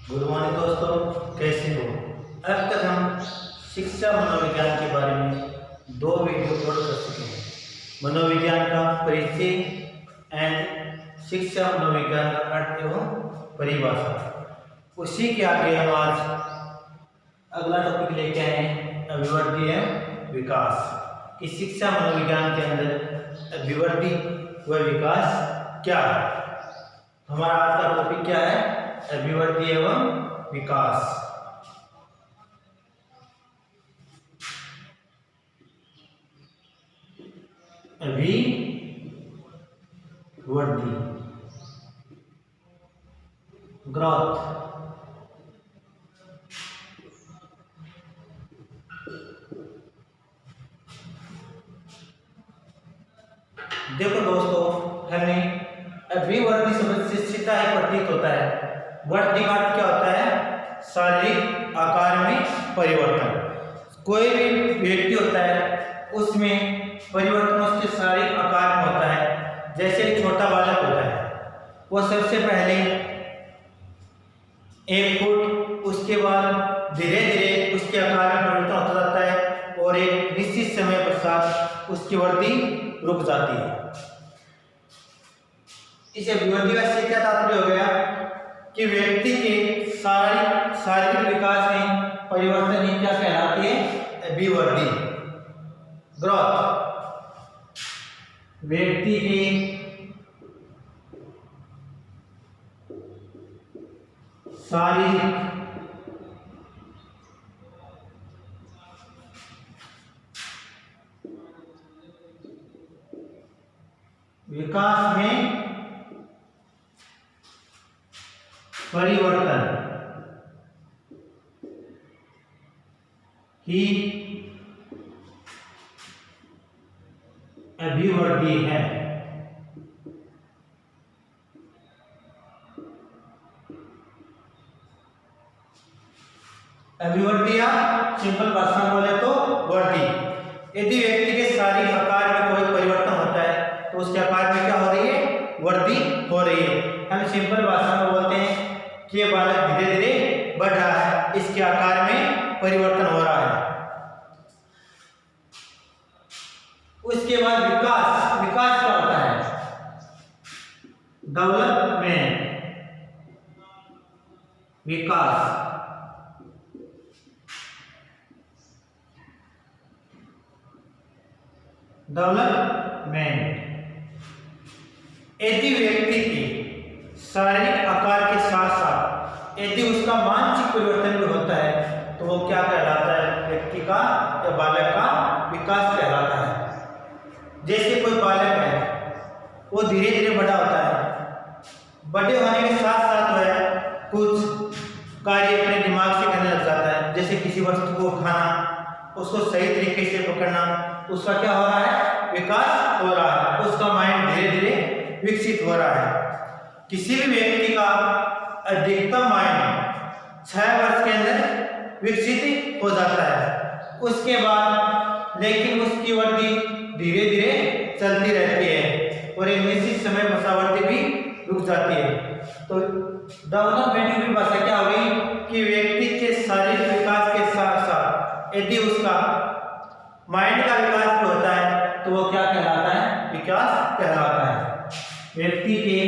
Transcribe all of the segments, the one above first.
Good morning दोस्तों, कैसे हो। अब तक हम शिक्षा मनोविज्ञान के बारे में 2 वीडियो अपलोड कर चुके हैं। मनोविज्ञान का परिचय एंड शिक्षा मनोविज्ञान का अर्थ एवं परिभाषा। उसी के आगे हम आज अगला टॉपिक लेके आए हैं, अभिवृद्धि एवं विकास। कि शिक्षा मनोविज्ञान के अंदर अभिवृद्धि व विकास क्या है। हमारा आज का टॉपिक क्या है, अभिवृद्धि एवं विकास। अभिवृद्धि, ग्रोथ। देखो दोस्तों, हमें अभिवृद्धि शब्द से सीधा ही प्रतीत होता है। वृद्धि का अर्थ क्या होता है, शारीरिक आकार में परिवर्तन। कोई भी व्यक्ति होता है उसमें परिवर्तन उसके शारीरिक आकार में होता है। जैसे एक छोटा बालक होता है, वो सबसे पहले 1 फुट, उसके बाद धीरे धीरे उसके आकार में परिवर्तन होता जाता है और एक निश्चित समय पश्चात उसकी वृद्धि रुक जाती है। इस अभिवृद्धि का से क्या तात्पर्य हो गया कि व्यक्ति के शारीरिक विकास में परिवर्तन ही क्या कहलाती है, अभिवृद्धि, ग्रोथ। व्यक्ति के शारीरिक विकास में परिवर्तन ही अभिवृद्धि है। अभिवृद्धि या सिंपल भाषा में बोले तो वृद्धि। यदि व्यक्ति के शारीरिक आकार में कोई परिवर्तन होता है तो उसके आकार में क्या हो रही है, वृद्धि हो रही है। हम सिंपल भाषा में बोलते हैं कि ये बालक धीरे धीरे बढ़ रहा है, इसके आकार में परिवर्तन हो रहा है। उसके बाद विकास। विकास क्या होता है, डेवलपमेंट, विकास। डेवलपमेंट यदि व्यक्ति के शारीरिक आकार के साथ साथ यदि उसका मानसिक परिवर्तन भी होता है तो वो क्या कहलाता है, व्यक्ति का या बालक का विकास कहलाता है। जैसे कोई बालक है, वो धीरे धीरे बड़ा होता है। बड़े होने के साथ साथ वह कुछ कार्य अपने दिमाग से करने लग जाता है। जैसे किसी वस्तु को उठाना, उसको सही तरीके से पकड़ना, उसका क्या हो रहा है, विकास हो रहा है। उसका माइंड धीरे धीरे विकसित हो रहा है। किसी भी व्यक्ति का अधिकतम माइंड 6 वर्ष के अंदर विकसित हो जाता है। उसके बाद लेकिन उसकी वृद्धि धीरे धीरे चलती रहती है और एक निश्चित समय वृद्धि भी रुक जाती है। तो डेवलपमेंट की भाषा क्या होगी कि व्यक्ति के शारीरिक विकास के साथ साथ यदि उसका माइंड का विकास भी होता है तो वो क्या कहलाता है, विकास कहलाता है। व्यक्ति के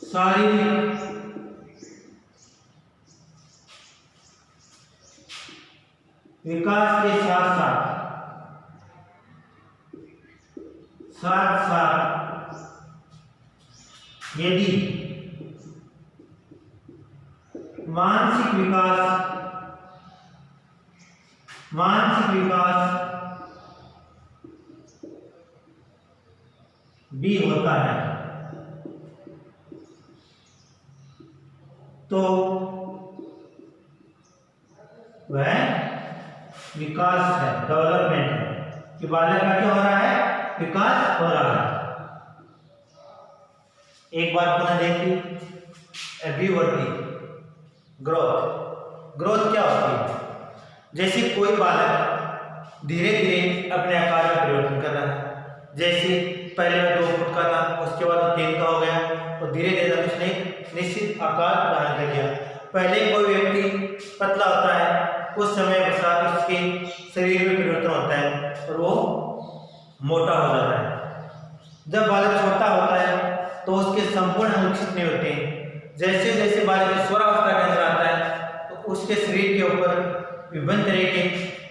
शारीरिक विकास के साथ साथ यदि मानसिक विकास भी होता है तो वह विकास है, डेवलपमेंट है कि बालक का क्या हो रहा है, विकास हो रहा है। एक बात पुनः देखिए, अभिवृद्धि, ग्रोथ क्या होती है। जैसे कोई बालक धीरे धीरे अपने आकार में परिवर्तन कर रहा है। जैसे पहले वह 2 फुट का था, उसके बाद वो 3 का हो गया, तो धीरे धीरे उसने निश्चित आकार धारण कर लिया। पहले कोई व्यक्ति पतला होता है, उस समय के साथ उसके शरीर में परिवर्तन होता है और वो मोटा हो जाता है। जब बालक छोटा होता है तो उसके संपूर्ण अंग विकसित नहीं होते। जैसे जैसे बालक किशोरावस्था के अंदर आता है तो उसके शरीर के ऊपर विभिन्न तरह के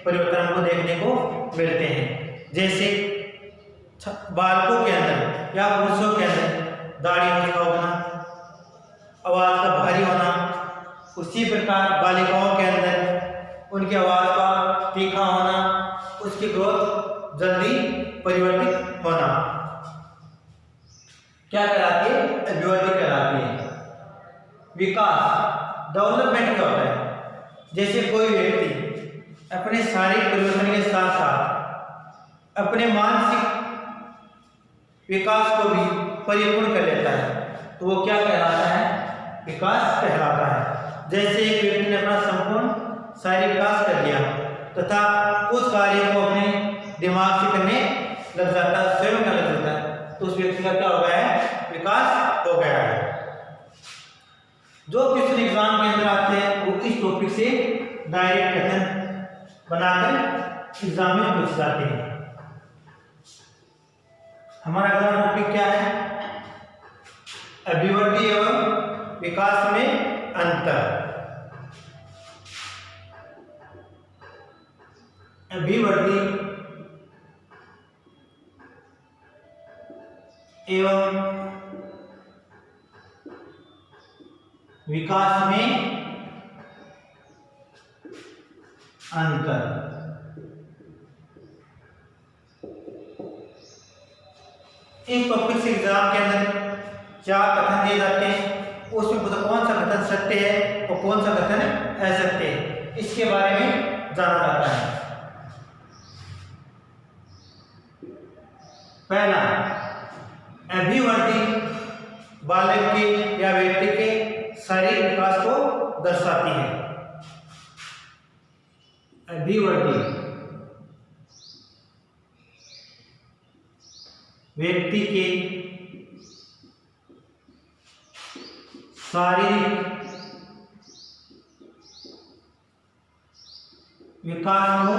परिवर्तन को देखने को मिलते हैं। जैसे बालकों के अंदर या पुरुषों के अंदर दाढ़ी मूंछ का उगना, आवाज का भारी होना, उसी प्रकार बालिकाओं के अंदर उनकी आवाज का तीखा होना, उसकी ग्रोथ जल्दी परिवर्तित होना क्या कहलाती है? अभिवृद्धि कहलाती है। विकास डेवलपमेंट क्या होता है? जैसे कोई व्यक्ति अपने शारीरिक परिवर्तन के साथ साथ अपने मानसिक विकास को भी परिपूर्ण कर लेता है तो वो क्या कहलाता है? विकास कहलाता है। जैसे एक व्यक्ति ने अपना संपूर्ण शारीरिक विकास कर लिया तथा उस कार्य को अपने दिमाग से करने लग जाता है, स्वयं करने लग जाता है, तो उस व्यक्ति का क्या हो गया है? विकास हो गया है। जो क्वेश्चन एग्जाम के अंदर आते हैं वो इस टॉपिक से डायरेक्ट क्वेश्चन बनाकर एग्जाम में पूछ जाते हैं। हमारा अगला टॉपिक क्या है? अभिवृद्धि एवं विकास में अंतर। अभिवृद्धि एवं विकास में अंतर। इस टॉपिक से एग्जाम के अंदर 4 कथन दिए जाते हैं, उसमें कौन सा कथन सत्य है और कौन सा कथन असत्य है, इसके बारे में जाना जाता है। पहला, अभिवृद्धि बालक के या व्यक्ति के शारीरिक विकास को दर्शाती है। अभिवृद्धि व्यक्ति के शारीरिक विकास को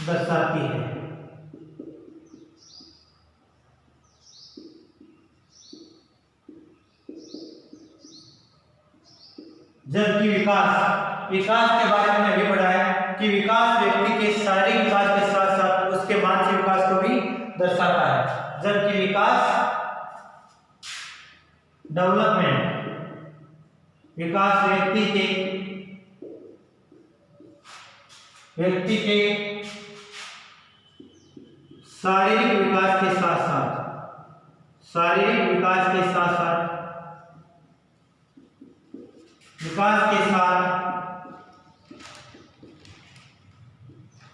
दर्शाती है। जबकि विकास के बारे में अभी पढ़ा है कि विकास व्यक्ति के शारीरिक विकास के साथ साथ उसके मानसिक विकास को भी दर्शाता है। जबकि विकास डेवलपमेंट विकास व्यक्ति के शारीरिक विकास के साथ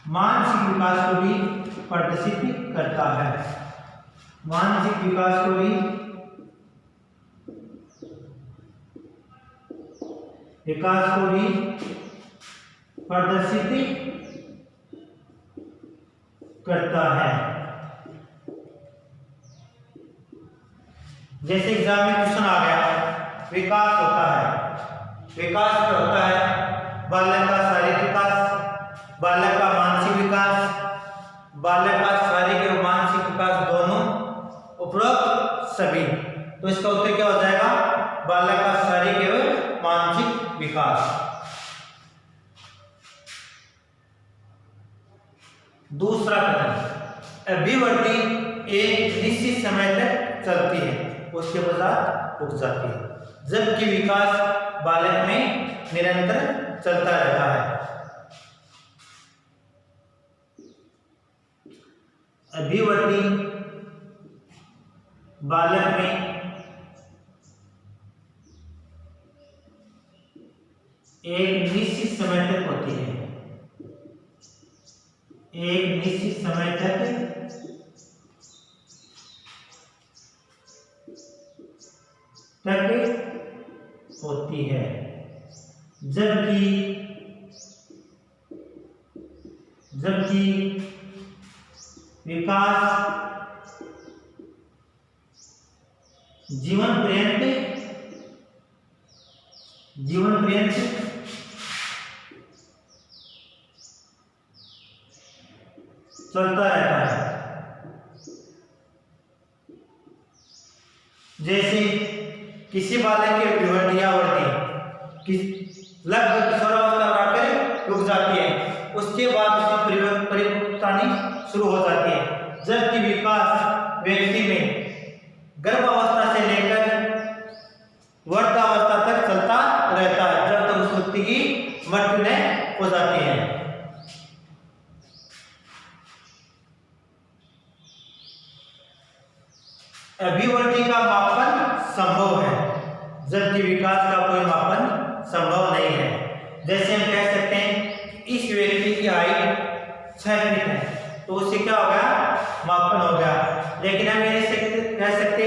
मानसिक विकास को भी प्रदर्शित करता है। मानसिक विकास को भी प्रदर्शित करता है। जैसे एग्जाम में क्वेश्चन आ गया, विकास होता है, विकास क्या होता है? बालक का शारीरिक विकास, बालक का मानसिक विकास, बालक का शारीरिक और मानसिक विकास दोनों उपरोक्त सभी। तो इसका उत्तर क्या हो जाएगा? बालक का शारीरिक एवं मानसिक विकास। दूसरा कथन, अभिवृद्धि एक निश्चित समय तक चलती है, उसके बाद रुक जाती है, जबकि विकास बालक में निरंतर चलता रहता है। अभिवृद्धि बालक में एक निश्चित समय तक होती है, एक निश्चित समय तक होती है, जबकि विकास जीवन पर्यंत चलता रहता है। जैसे किसी बालक की वृद्धियावृत्ति लगभग किशोरावस्था में आकर रुक जाती है, उसके बाद उसकी परिपक्वता शुरू हो जाती है। जबकि विकास व्यक्ति में गर्भावस्था से लेकर वृद्धावस्था तक चलता रहता है, जब तक उस व्यक्ति की मृत्यु नहीं हो जाती है। अभिवृद्धि का मापन संभव है, जबकि विकास का कोई मापन संभव नहीं है। जैसे हम कह सकते हैं कि इस व्यक्ति की हाइट 6 फीट है, तो उससे क्या हो गया, मापन हो गया। लेकिन हम ये कह सकते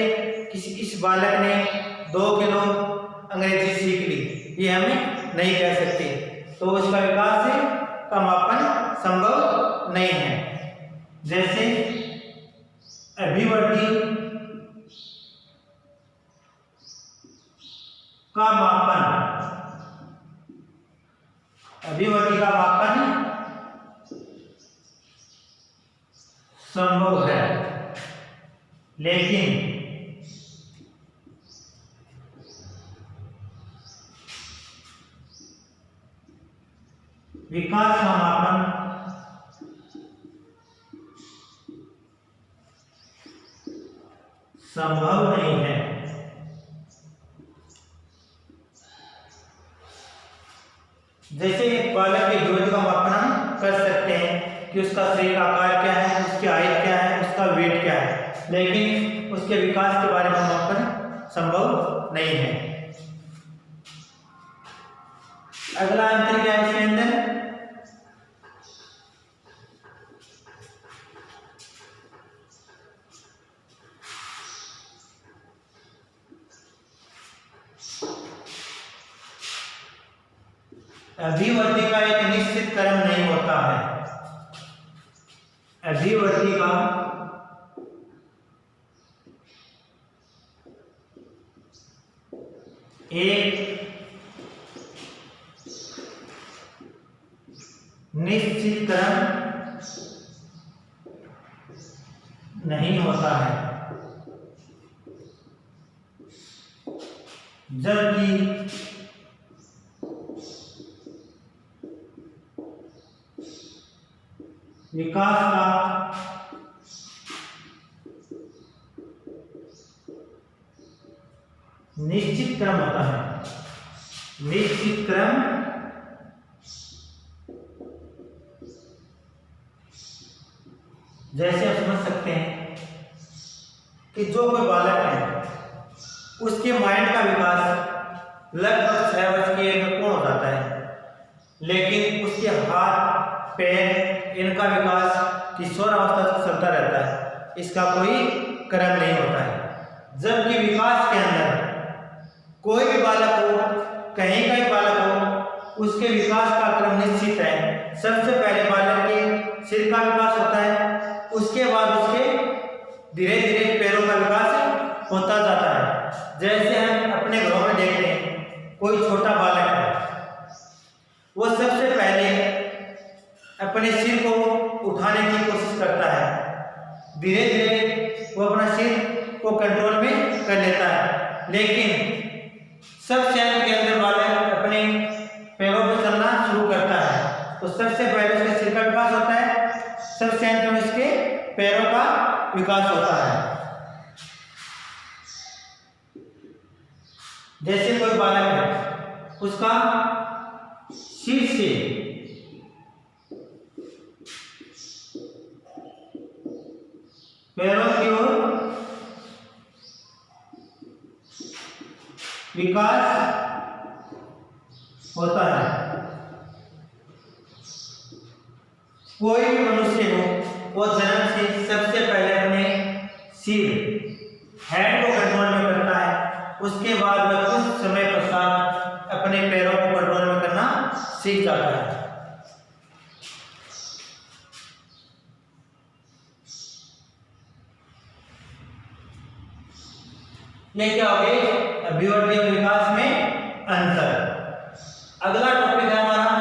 कि इस बालक ने 2 किलो अंग्रेजी सीख ली, ये हमें नहीं कह सकते, तो उसका विकास का मापन संभव नहीं है। जैसे अभिवृद्धि का मापन संभव है, लेकिन विकास का मापन संभव नहीं है। जैसे एक बालक की ग्रोथ का मापन हम कर सकते हैं कि उसका शरीर का आकार क्या है, उसकी हाइट क्या है, उसका वेट क्या है, लेकिन उसके विकास के बारे में मापन संभव नहीं है। अगला अंतर क्या है इसके अंदर, अभिवृद्धि का एक निश्चित क्रम नहीं होता है। अभिवृद्धि का एक निश्चित क्रम नहीं होता है, जबकि विकास का निश्चित क्रम होता है। निश्चित क्रम जैसे आप समझ सकते हैं कि जो कोई बालक है उसके माइंड का विकास लगभग 6 वर्ष की एज में पूर्ण हो जाता है, लेकिन उसके हाथ पैर इनका विकास किशोरावस्था तक चलता रहता है, इसका कोई क्रम नहीं होता है। जबकि विकास के अंदर कोई भी बालक हो, कहीं का भी बालक हो, उसके विकास का क्रम निश्चित है। सबसे पहले बालक के सिर का विकास होता है, उसके बाद उसके धीरे धीरे पैरों का विकास होता जाता है। जैसे हम अपने घरों में देखते हैं, कोई छोटा बालक है, वो सबसे पहले अपने सिर को उठाने की कोशिश करता है, धीरे धीरे वो अपना सिर को कंट्रोल में कर लेता है। लेकिन सब सेकंड के अंदर बालक अपने पैरों पर चलना शुरू करता है, तो सबसे पहले उसके सिर का विकास होता है, सब सेकंड में उसके पैरों का विकास होता है। जैसे कोई बालक है, उसका सिर से पैरों की ओर विकास होता है। कोई भी मनुष्य हो, वो जन्म से सबसे पहले अपने सिर हेड को कंट्रोल में करता है, उसके बाद वह कुछ समय पश्चात अपने पैरों को कंट्रोल में करना सीख जाता है। ये क्या हो गए? अभिवृद्धि और विकास में अंतर। अगला टॉपिक है हमारा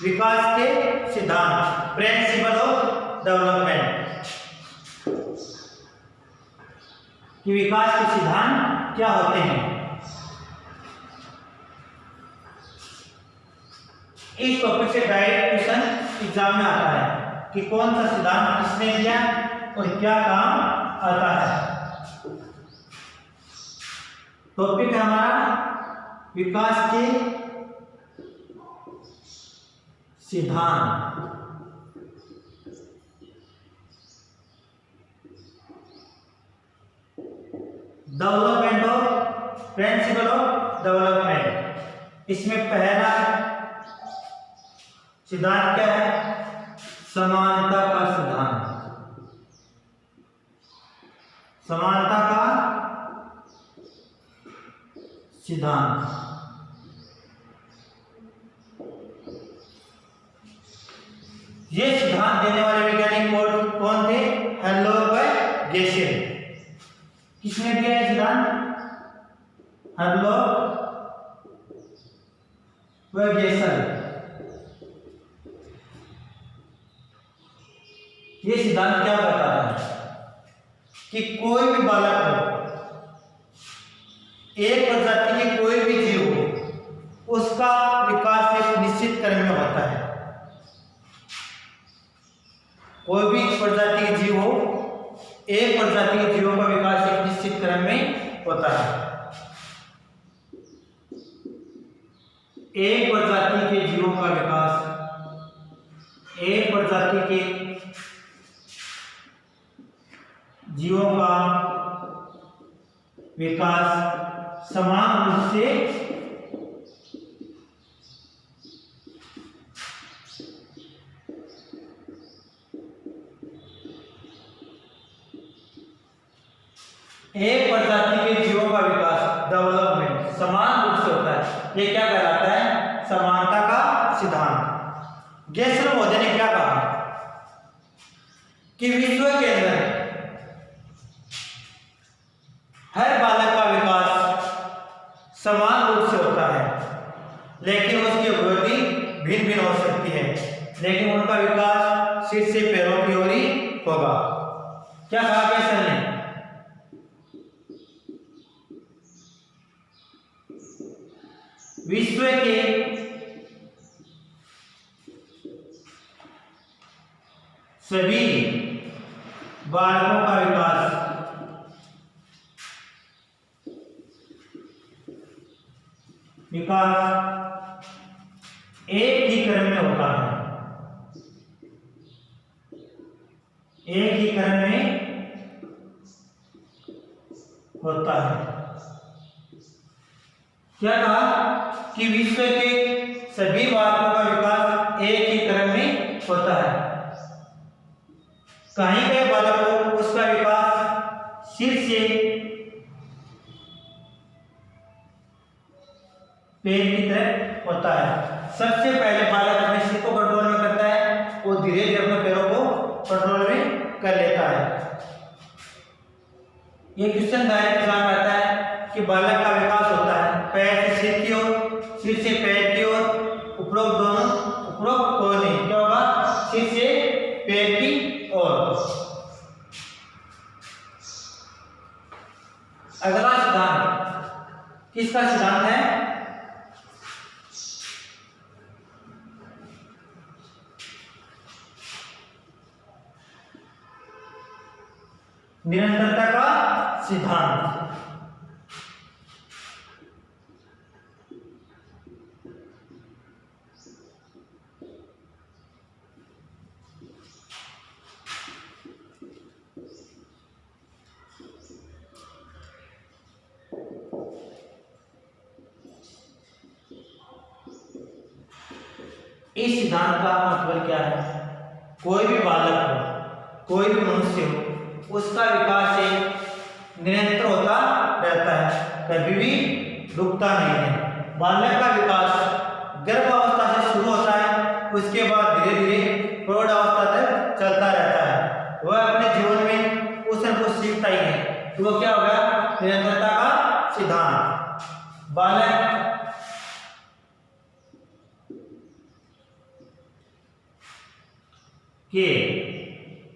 विकास के सिद्धांत, प्रिंसिपल ऑफ डेवलपमेंट, कि विकास के सिद्धांत क्या होते हैं। इस टॉपिक से डायरेक्ट क्वेश्चन एग्जाम में आता है कि कौन सा सिद्धांत किसने दिया और क्या काम आता है। टॉपिक है हमारा विकास के सिद्धांत। Development of principle of development. इसमें पहला सिद्धांत क्या है? समानता का सिद्धांत। समानता का सिद्धांत। ये सिद्धांत देने वाले वैज्ञानिक कौन थे? हेरलोग व गेसेल। किसने दिया है सिद्धांत? हेरलोग व गेसेल। ये सिद्धांत क्या बताता है कि कोई भी बालक हो, एक प्रजाति के कोई भी जीव हो, उसका विकास एक निश्चित क्रम में होता है। कोई भी प्रजाति के जीव हो, एक प्रजाति के जीवों का विकास एक निश्चित क्रम में होता है। एक प्रजाति के जीवों का विकास, एक प्रजाति के जीवों का विकास समान रूप से एक प्रजाति के जीवों का विकास डेवलपमेंट समान रूप से होता है। ये क्या कहलाता है? समानता का सिद्धांत। गेसेल महोदय ने क्या कहा कि विश्व के अंदर हर बालक का विकास समान रूप से होता है, लेकिन उसकी अभिवृद्धि भिन्न भिन्न हो सकती है, लेकिन उनका विकास सिर से पैरों की ओर ही होगा। क्या कहा गेसेल ने? विश्व के सभी बालकों का विकास एक ही क्रम में होता है। एक ही क्रम में होता है। क्या कहा कि विश्व के सभी बालकों का विकास एक ही क्रम में होता है। कहीं के बालक को उसका विकास सिर से पैर की तरफ होता है। सबसे पहले बालक अपने सिर को कंट्रोल में करता है और धीरे धीरे अपने पैरों को कंट्रोल में कर लेता है। ये क्वेश्चन डायरेक्ट एग्जाम में आता है कि बालक का विकास होता है पैर से सिर की ओर, सिर से पैर की ओर, उपरोक्त दोनों, उपरोक्त कोई नहीं, क्या होगा? सिर से पैर की ओर। अगला सिद्धांत किसका सिद्धांत है? निरंतरता का सिद्धांत। इस सिद्धांत का मतलब क्या है? कोई भी बालक हो, कोई भी मनुष्य हो, उसका विकास एक निरंतर होता रहता है, कभी भी रुकता नहीं है। बालक का विकास गर्भावस्था से शुरू होता है, उसके बाद धीरे धीरे प्रौढ़ावस्था तक चलता रहता है। वह अपने जीवन में कुछ न कुछ सीखता ही है। तो वो क्या होगा? निरंतरता का सिद्धांत। बालक के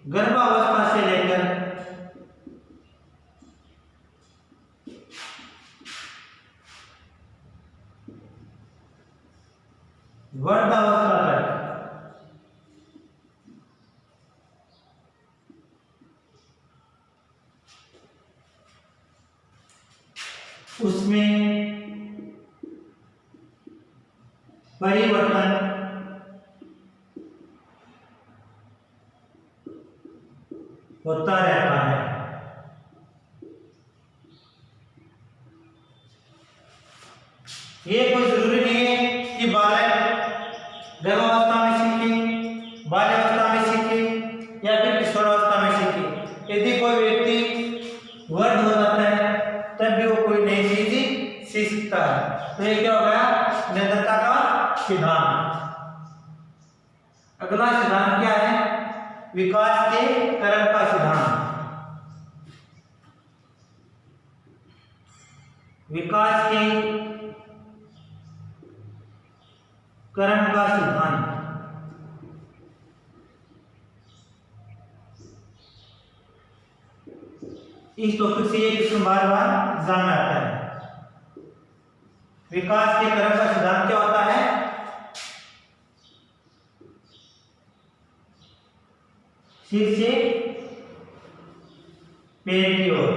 गर्भावस्था से लेकर वृद्धावस्था तक उसमें परिवर्तन होता रहता है। ये कोई जरूरी नहीं है कि बालक गर्भावस्था में सीखे, बाल्यावस्था में सीखे या फिर किशोरावस्था में सीखे। यदि कोई व्यक्ति वृद्ध हो जाता है तब भी वो कोई नई चीज सीख सकता है। तो ये क्या हो गया? निरंतरता का सिद्धांत। अगला सिद्धांत क्या है? विकास के क्रम का सिद्धांत। विकास के क्रम का सिद्धांत। इस टॉपिक से ये क्वेश्चन बार बार एग्जाम में आता है। विकास के क्रम का सिद्धांत क्या होता है? सिर से पैर की ओर,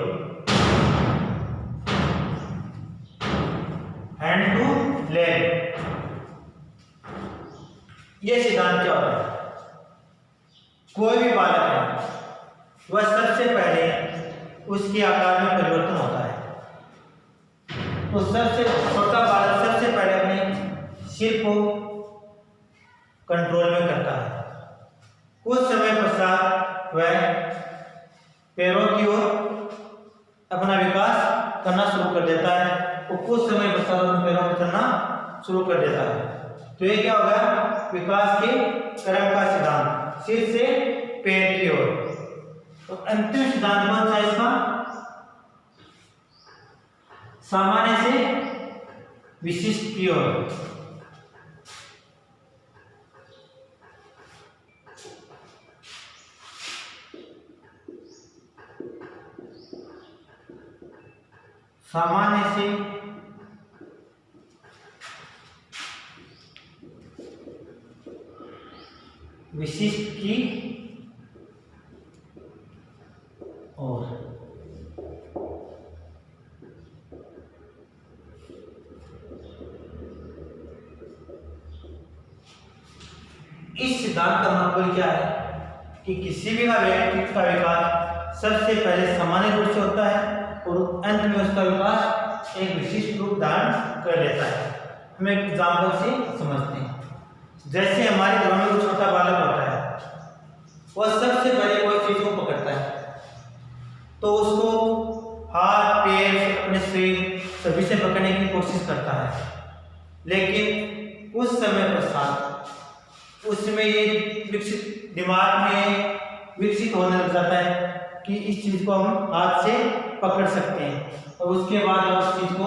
हैंड टू लेग। ये सिद्धांत क्या होता है? कोई भी बालक है वह सबसे पहले उसके आकार में परिवर्तन होता है। तो सबसे छोटा बालक सबसे पहले अपने सिर को कंट्रोल में करता है। कुछ समय पश्चात वह पैरों की ओर अपना विकास करना शुरू कर देता है। और कुछ समय पश्चात अपने पैरों में चलना शुरू कर देता है। तो ये क्या हो गया? विकास के क्रम का सिद्धांत, सिर से पैर की ओर। तो अंतिम सिद्धांत कौन सा है इसका? सामान्य से विशिष्ट की ओर। सामान्य से विशिष्ट की ओर। इस सिद्धांत का मतलब क्या है कि किसी भी व्यक्ति का विकास सबसे पहले सामान्य रूप से होता है और अंत में उसका विकास एक विशिष्ट रूप धारण कर लेता है। हम एक एग्जाम्पल से समझते हैं। जैसे हमारे घर में कोई छोटा बालक होता है, वह सबसे पहले कोई चीज को पकड़ता है तो उसको हाथ पैर अपने शरीर सभी से पकड़ने की कोशिश करता है। लेकिन कुछ समय पश्चात उसमें ये विकसित दिमाग में विकसित होने लग जाता है कि इस चीज को हम हाथ से पकड़ सकते हैं। और उसके बाद वह उस चीज को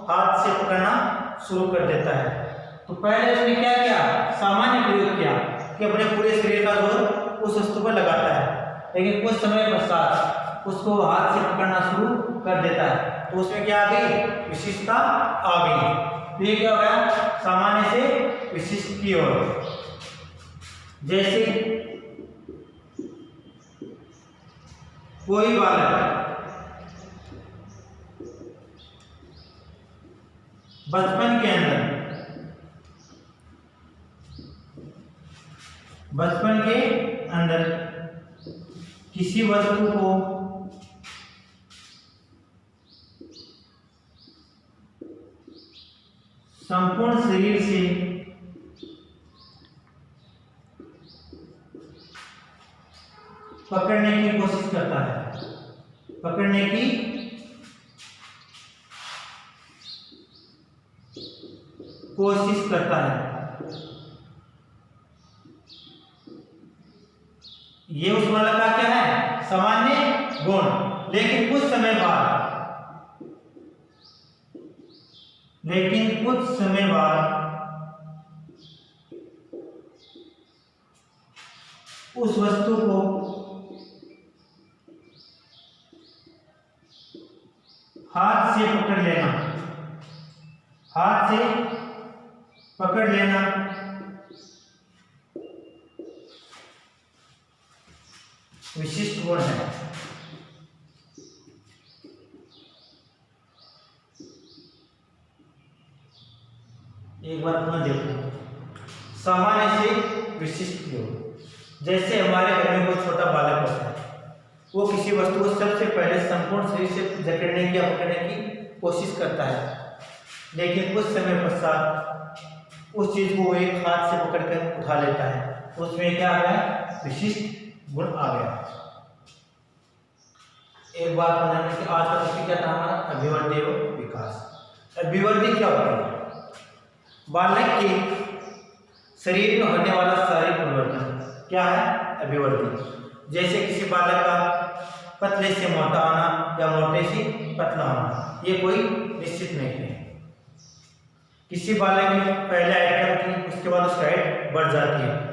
हाथ से पकड़ना शुरू कर देता है। तो पहले उसने क्या किया? सामान्य प्रयोग किया कि अपने पूरे शरीर का जोर उस वस्तु पर लगाता है। लेकिन कुछ समय पश्चात उसको हाथ से पकड़ना शुरू कर देता है। तो उसमें क्या आ गई? विशिष्टता आ गई। तो ये क्या हो गया? सामान्य से विशिष्ट की ओर। जैसे कोई बालक बचपन के अंदर किसी वस्तु को संपूर्ण शरीर से पकड़ने की कोशिश करता है, पकड़ने की कोशिश करता है। ये उस बालक का क्या है? सामान्य गुण। लेकिन कुछ समय बाद लेकिन कुछ समय बाद उस वस्तु को हाथ से पकड़ लेना, हाथ से पकड़ लेना विशिष्ट गुण है। एक बार पुनः देखो, सामान्य से विशिष्ट योग। जैसे हमारे घर में कोई छोटा बालक होता है, वो किसी वस्तु को सबसे पहले संपूर्ण शरीर से जकड़ने की या पकड़ने की कोशिश करता है, लेकिन कुछ समय पश्चात उस चीज को वो एक हाथ से पकड़कर उठा लेता है। उसमें क्या आ गया? विशिष्ट गुण आ गया। एक बात बनाने की आज का टॉपिक क्या था हमारा? अभिवृद्धि एवं विकास। अभिवृद्धि क्या होती है? बालक के शरीर में होने वाला शारीरिक परिवर्तन क्या है? अभिवृद्धि। जैसे किसी बालक का पतले से मोटा होना या मोटे से पतला होना, ये कोई निश्चित नहीं है। किसी बालक की पहले हाइट कम थी, उसके बाद उसकी हाइट बढ़ जाती है।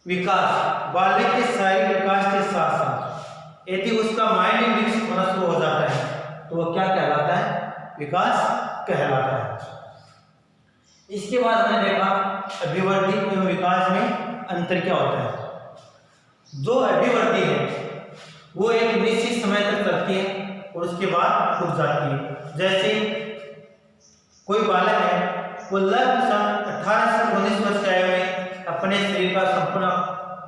विकास, बालक के शारीरिक विकास के साथ साथ यदि उसका माइंड विकसित होना शुरू हो जाता है तो वह क्या कहलाता है? विकास कहलाता है। इसके बाद हमने देखा अभिवृद्धि एवं विकास में अंतर क्या होता है। जो अभिवृद्धि है वो एक निश्चित समय तक चलती है और उसके बाद रुक जाती है। जैसे कोई बालक है, वो लगभग 18 से 19 वर्ष की आयु में अपने शरीर का संपूर्ण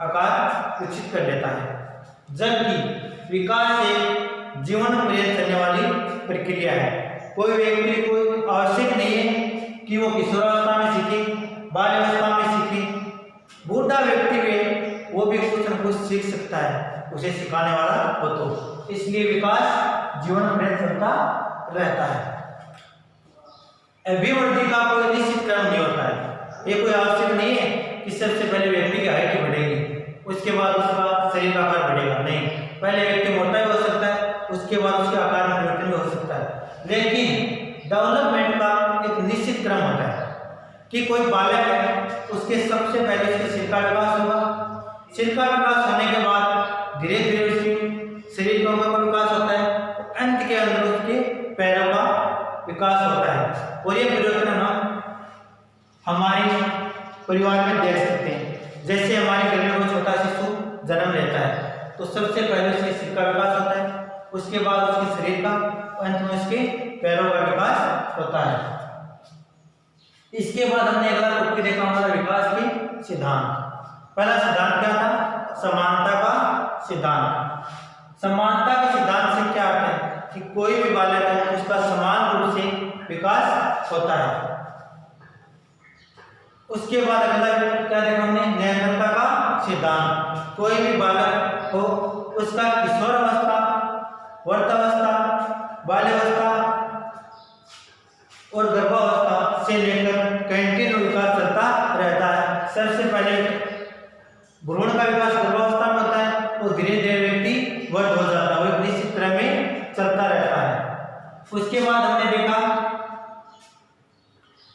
आकार विकसित कर लेता है, जबकि विकास एक जीवन पर्यंत चलने वाली प्रक्रिया है। कोई व्यक्ति को आवश्यक नहीं है कि वो किशोरावस्था में सीखे, बाल्यावस्था में सीखे, बूढ़ा व्यक्ति भी वो भी कुछ न कुछ सीख सकता है, उसे सिखाने वाला हो तो। इसलिए विकास जीवन पर्यंत चलता रहता है। अभिवृद्धि का कोई निश्चित क्रम नहीं होता है। ये कोई आवश्यक नहीं है कि सबसे पहले व्यक्ति की हाइट बढ़ेगी, उसके बाद उसका शरीर का आकार बढ़ेगा। नहीं, पहले व्यक्ति मोटा भी हो सकता है, उसके बाद उसके आकार में परिवर्तन भी हो सकता है। लेकिन डेवलपमेंट का एक निश्चित क्रम होता है कि कोई बालक है, उसके सबसे पहले उसके सिर का विकास होगा। सिर का विकास होने के बाद धीरे धीरे उसके शरीर का विकास होता है, अंत के अंदर उसके पैरों का विकास होता है। और ये परिवर्तन हम हमारे परिवार में देख सकते हैं। जैसे हमारे घर में कोई छोटा शिशु जन्म लेता है तो सबसे पहले उसके सिर का विकास होता है, उसके बाद उसके शरीर का, अंत में उसके पैरों का विकास होता है। इसके बाद हमने अगला टॉपिक देखा हमारा विकास के सिद्धांत। पहला सिद्धांत क्या था? समानता का सिद्धांत। समानता के सिद्धांत से क्या अर्थ है कि कोई भी बालक है उसका समान रूप से विकास होता है। उसके बाद अगला क्या देखा हमने? निरंतरता का सिद्धांत। कोई भी बालक हो, उसका किशोरावस्था, वृद्धावस्था, बाल्यावस्था और गर्भावस्था से लेकर कंटिन्यू विकास चलता रहता है। सबसे पहले भ्रूण का विकास गर्भावस्था में होता है और धीरे धीरे व्यक्ति वृद्ध हो जाता है, वो एक निश्चित क्रम में चलता रहता है। उसके बाद हमने देखा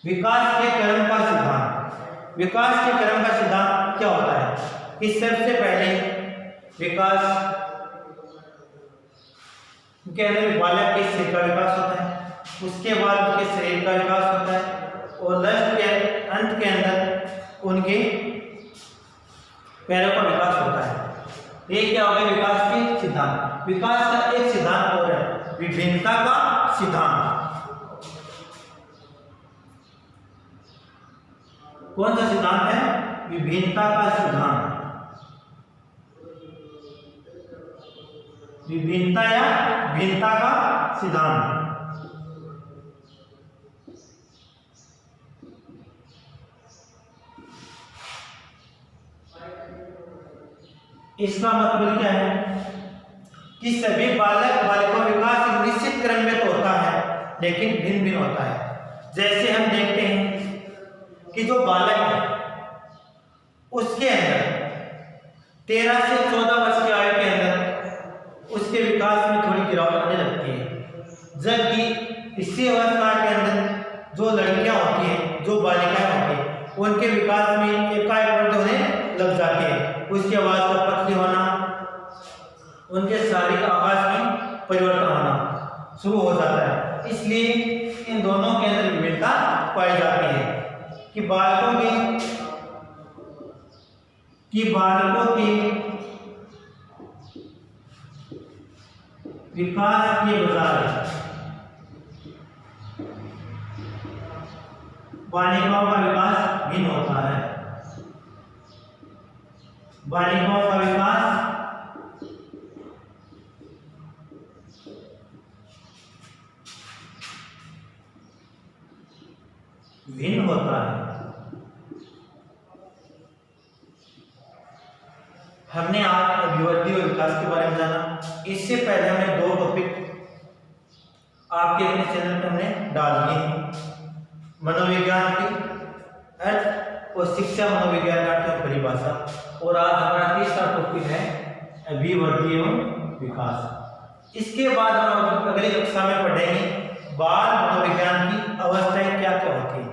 विकास के क्रम का सिद्धांत। विकास के क्रम का सिद्धांत क्या होता है कि सबसे पहले विकास के अंदर बालक के सिर का विकास होता है, उसके बाद उनके शरीर का विकास होता है और लास्ट के अंत के अंदर उनके पैरों का विकास होता है। ये क्या हो गया? विकास के सिद्धांत। विकास का एक सिद्धांत और है विभिन्नता का सिद्धांत। कौन सा सिद्धांत है? विभिन्नता का सिद्धांत। विभिन्नता या भिन्नता का सिद्धांत। इसका मतलब क्या है कि सभी बालकों का विकास एक निश्चित क्रम में तो होता है, लेकिन भिन्न भिन्न होता है। जैसे हम देखते हैं कि जो बालक है उसके अंदर 13 से 14 वर्ष की आयु के अंदर उसके विकास में थोड़ी गिरावट आने लगती है, जबकि इसी अवस्था के अंदर जो लड़कियां होती हैं, जो बालिकाएं होती हैं, उनके विकास में एकाएक वृद्धि होने लग जाती है। उसकी आवाज का पतली होना, उनके शारीरिक आकाश में परिवर्तन होना शुरू हो जाता है। इसलिए इन दोनों के अंदर विभिन्नता पाई जाती है कि बालकों की विकास के बजाय बालिकाओं का विकास भिन्न होता है। बालिकाओं का विकास भिन्न होता है। हमने आज अभिवृद्धि और विकास के बारे में जाना। इससे पहले हमने 2 टॉपिक आपके अपने चैनल पर हमने डाल दिए हैं, मनोविज्ञान की अर्थ और शिक्षा, मनोविज्ञान का अर्थ और परिभाषा। और आज हमारा तीसरा टॉपिक है अभिवृद्धि एवं विकास। इसके बाद हम अगली कक्षा में पढ़ेंगे बाल मनोविज्ञान की अवस्थाएं क्या क्या होती है,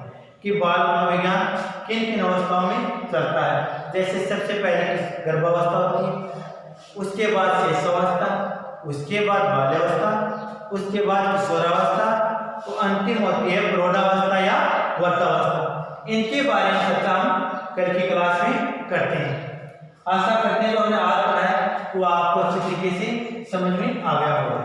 कि बाल मनोविज्ञान किन किन अवस्थाओं में चलता है। जैसे सबसे पहले गर्भावस्था होती है, उसके बाद शैशवावस्था, उसके बाद बाल्यावस्था, उसके बाद किशोरावस्था, तो अंतिम होती है प्रौढ़ावस्था या वृद्धावस्था। इनके बारे में चर्चा हम कल की क्लास में करते हैं। आशा करते हैं जो हमने आज पढ़ा है वो आपको अच्छी तरीके से समझ में आ गया होगा।